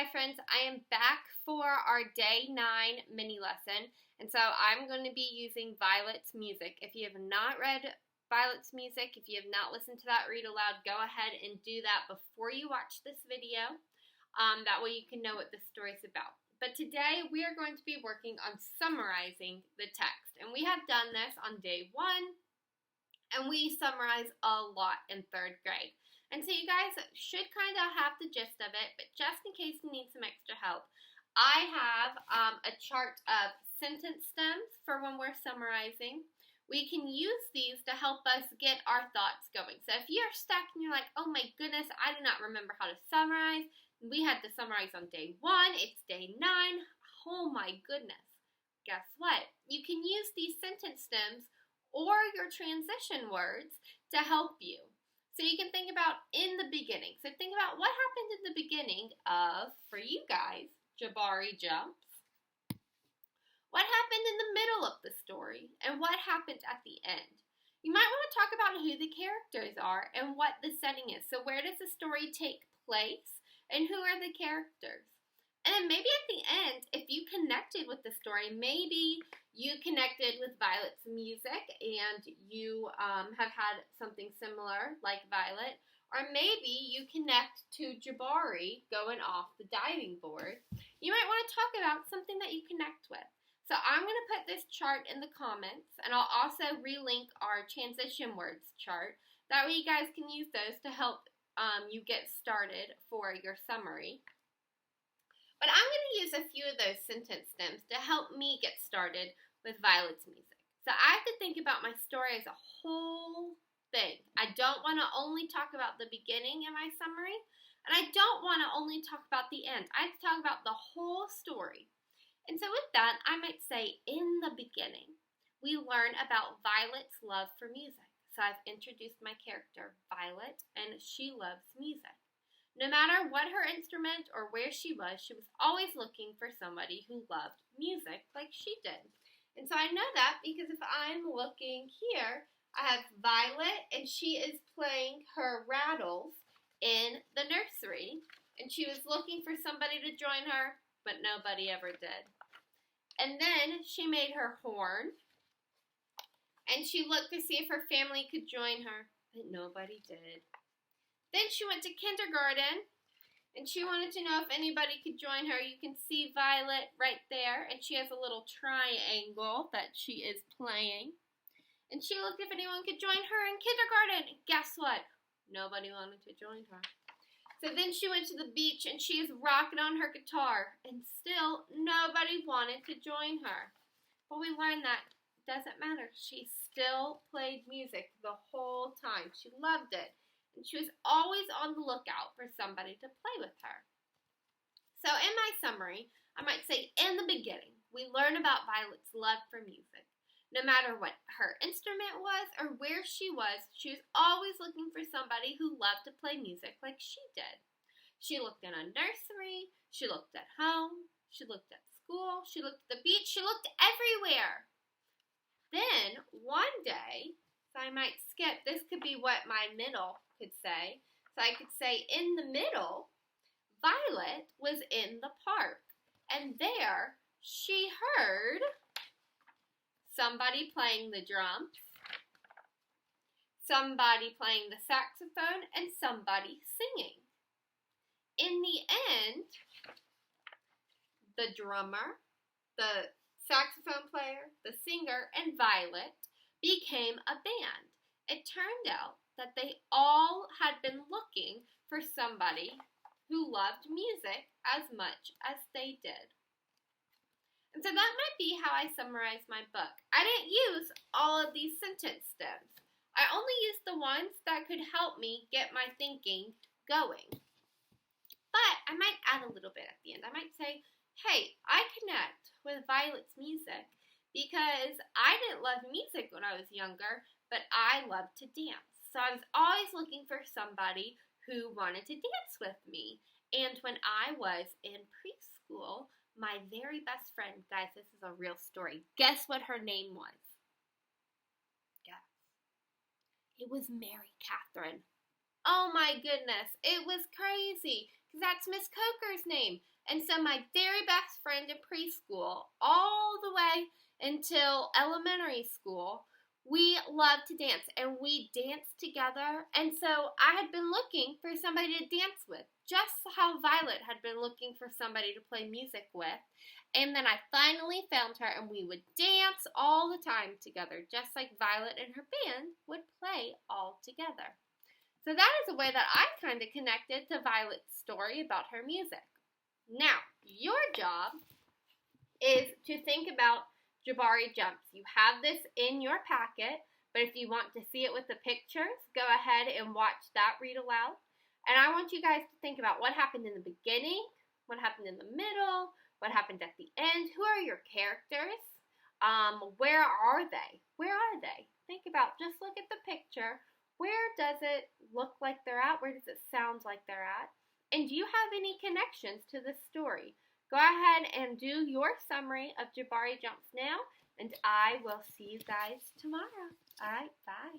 Hi friends, I am back for our day 9 mini lesson, and so I'm going to be using Violet's music. If you have not read Violet's music, if you have not listened to that read aloud, go ahead and do that before you watch this video. That way you can know what the story is about. But today we are going to be working on summarizing the text, and we have done this on day 1, and we summarize a lot in 3rd grade. And so you guys should kind of have the gist of it, but just in case you need some extra help, I have a chart of sentence stems for when we're summarizing. We can use these to help us get our thoughts going. So if you're stuck and you're like, oh my goodness, I do not remember how to summarize. We had to summarize on day 1, it's day 9. Oh my goodness. Guess what? You can use these sentence stems or your transition words to help you. So you can think about in the beginning. So think about what happened in the beginning of, for you guys, Jabari Jumps. What happened in the middle of the story? And what happened at the end? You might want to talk about who the characters are and what the setting is. So where does the story take place? And who are the characters? And then maybe at the end, if you connected with the story, maybe you connected with Violet's music and you have had something similar like Violet. Or maybe you connect to Jabari going off the diving board. You might want to talk about something that you connect with. So I'm going to put this chart in the comments, and I'll also relink our transition words chart. That way you guys can use those to help you get started for your summary. But I'm going to use a few of those sentence stems to help me get started with Violet's music. So I have to think about my story as a whole thing. I don't want to only talk about the beginning in my summary, and I don't want to only talk about the end. I have to talk about the whole story. And so with that, I might say, in the beginning, we learn about Violet's love for music. So I've introduced my character, Violet, and she loves music. No matter what her instrument or where she was always looking for somebody who loved music like she did. And so I know that because if I'm looking here, I have Violet and she is playing her rattles in the nursery. And she was looking for somebody to join her, but nobody ever did. And then she made her horn. And she looked to see if her family could join her, but nobody did. Then she went to kindergarten, and she wanted to know if anybody could join her. You can see Violet right there, and she has a little triangle that she is playing. And she looked if anyone could join her in kindergarten. And guess what? Nobody wanted to join her. So then she went to the beach, and she is rocking on her guitar, and still nobody wanted to join her. But we learned that it doesn't matter. She still played music the whole time. She loved it. And she was always on the lookout for somebody to play with her. So in my summary, I might say in the beginning, we learn about Violet's love for music. No matter what her instrument was or where she was always looking for somebody who loved to play music like she did. She looked in a nursery, she looked at home, she looked at school, she looked at the beach, she looked everywhere. Then one day, so I might skip, this could be what my middle could say. So I could say in the middle, Violet was in the park. And there she heard somebody playing the drums, somebody playing the saxophone, and somebody singing. In the end, the drummer, the saxophone player, the singer, and Violet became a band. It turned out that they all had been looking for somebody who loved music as much as they did. And so that might be how I summarize my book. I didn't use all of these sentence stems. I only used the ones that could help me get my thinking going. But I might add a little bit at the end. I might say, hey, I connect with Violet's music because I didn't love music when I was younger, but I loved to dance. So I was always looking for somebody who wanted to dance with me. And when I was in preschool, my very best friend, guys, this is a real story. Guess what her name was? Guess. It was Mary Catherine. Oh my goodness, it was crazy. because that's Miss Coker's name. And so my very best friend in preschool, all the way until elementary school, we loved to dance, and we danced together. And so I had been looking for somebody to dance with, just how Violet had been looking for somebody to play music with. And then I finally found her, and we would dance all the time together, just like Violet and her band would play all together. So that is a way that I kind of connected to Violet's story about her music. Now, your job is to think about Jabari Jumps. You have this in your packet, but if you want to see it with the pictures, go ahead and watch that read aloud. And I want you guys to think about what happened in the beginning, what happened in the middle, what happened at the end. Who are your characters? Where are they? Where are they? Think about, just look at the picture. Where does it look like they're at? Where does it sound like they're at? And do you have any connections to the story? Go ahead and do your summary of Jabari Jumps now, and I will see you guys tomorrow. All right, bye.